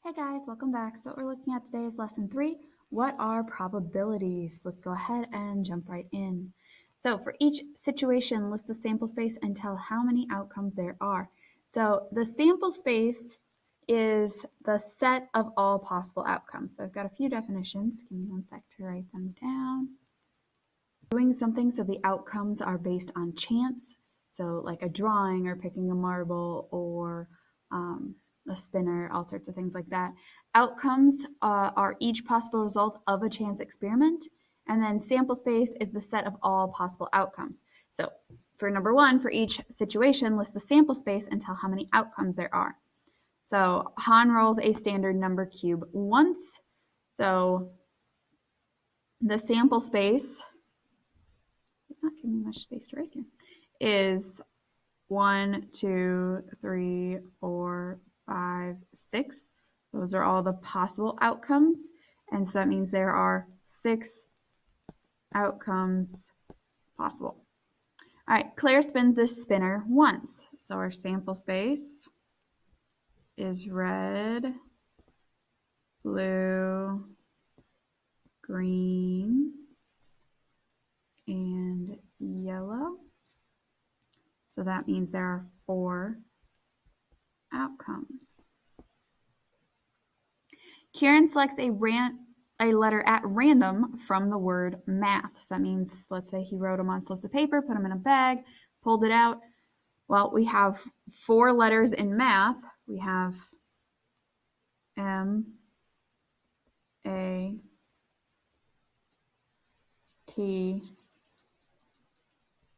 Hey guys, welcome back. So what we're looking at today is lesson 3. What are probabilities? Let's go ahead and jump right in. So for each situation, list the sample space and tell how many outcomes there are. So the sample space is the set of all possible outcomes. So I've got a few definitions. Give me one sec to write them down. Doing something so the outcomes are based on chance. So like a drawing or picking a marble or a spinner, all sorts of things like that. Outcomes are each possible result of a chance experiment. And then sample space is the set of all possible outcomes. So for number 1, for each situation, list the sample space and tell how many outcomes there are. So Han rolls a standard number cube once. So the sample space, not giving me much space to write here, is 1, 2, 3, 4, 5, 6. Those are all the possible outcomes. And so that means there are 6 outcomes possible. All right, Claire spins this spinner once. So our sample space is red, blue, green, and yellow. So that means there are 4 outcomes. Kieran selects a letter at random from the word math. So that means, let's say he wrote them on slips of paper, put them in a bag, pulled it out. Well, we have 4 letters in math. We have M, A, T,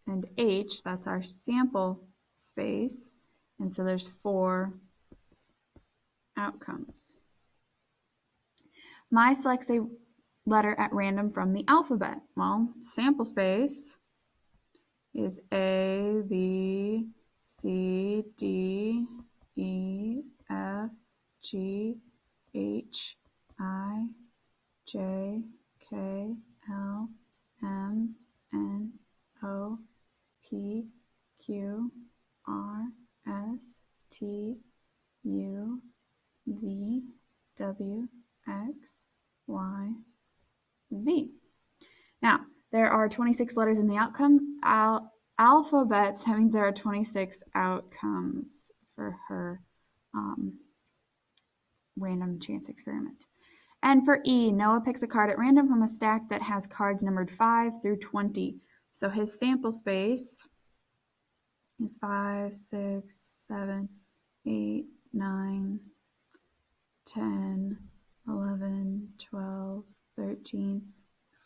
and H. That's our sample space. And so there's 4 outcomes. Mai selects a letter at random from the alphabet. Well, sample space is A, B, C, D, E, F, G, H, I, J, K, L, M, N, O, P, Q, R, S, T, U, V, W, X, Y, Z. Now, there are 26 letters in the outcome alphabet. That means there are 26 outcomes for her random chance experiment. And for E, Noah picks a card at random from a stack that has cards numbered 5 through 20. So his sample space is 5, 6, 7, 8, 9, 10, 11, 12, 13,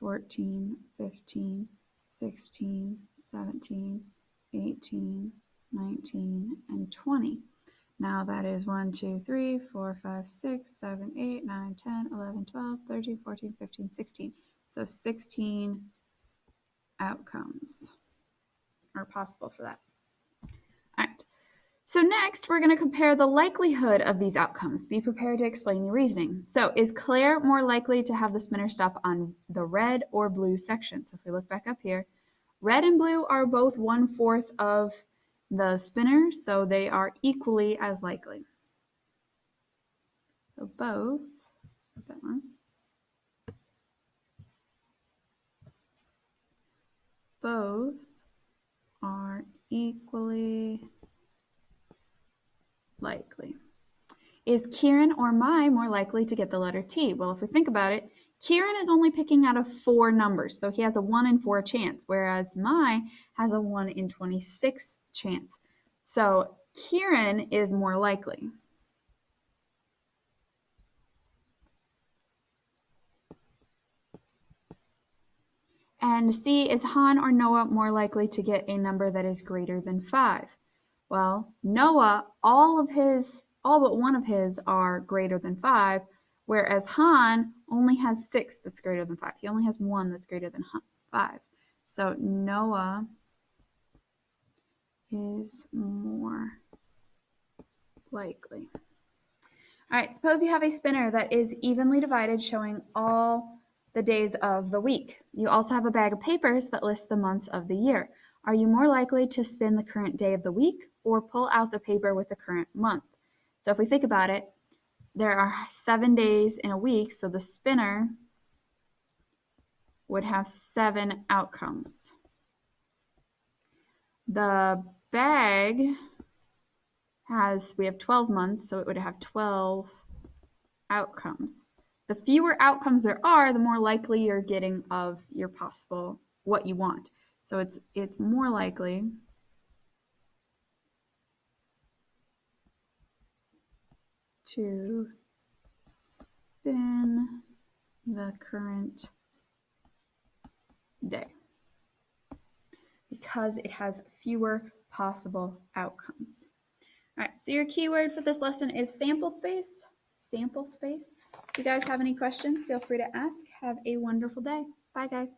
14, 15, 16, 17, 18, 19, and 20. Now that is 1, 2, 3, 4, 5, 6, 7, 8, 9, 10, 11, 12, 13, 14, 15, 16. So 16 outcomes are possible for that. All right. So next, we're going to compare the likelihood of these outcomes. Be prepared to explain your reasoning. So is Claire more likely to have the spinner stop on the red or blue section? So if we look back up here, red and blue are both 1/4 of the spinner, so they are equally as likely. So both, that one, both are equally likely. Is Kieran or Mai more likely to get the letter T? Well, if we think about it, Kieran is only picking out of 4 numbers, so he has a 1 in 4 chance, whereas Mai has a 1 in 26 chance. So Kieran is more likely. And C, is Han or Noah more likely to get a number that is greater than 5? Well, Noah, all but one of his are greater than 5, whereas Han only has 6 that's greater than 5. He only has 1 that's greater than 5. So Noah is more likely. All right, suppose you have a spinner that is evenly divided, showing all the days of the week. You also have a bag of papers that lists the months of the year. Are you more likely to spin the current day of the week or pull out the paper with the current month? So if we think about it, there are 7 days in a week, so the spinner would have 7 outcomes. The bag we have 12 months, so it would have 12 outcomes. The fewer outcomes there are, the more likely you're getting of your possible what you want. So it's more likely to spin the current day because it has fewer possible outcomes. All right, so your keyword for this lesson is sample space. Sample space. If you guys have any questions, feel free to ask. Have a wonderful day. Bye, guys.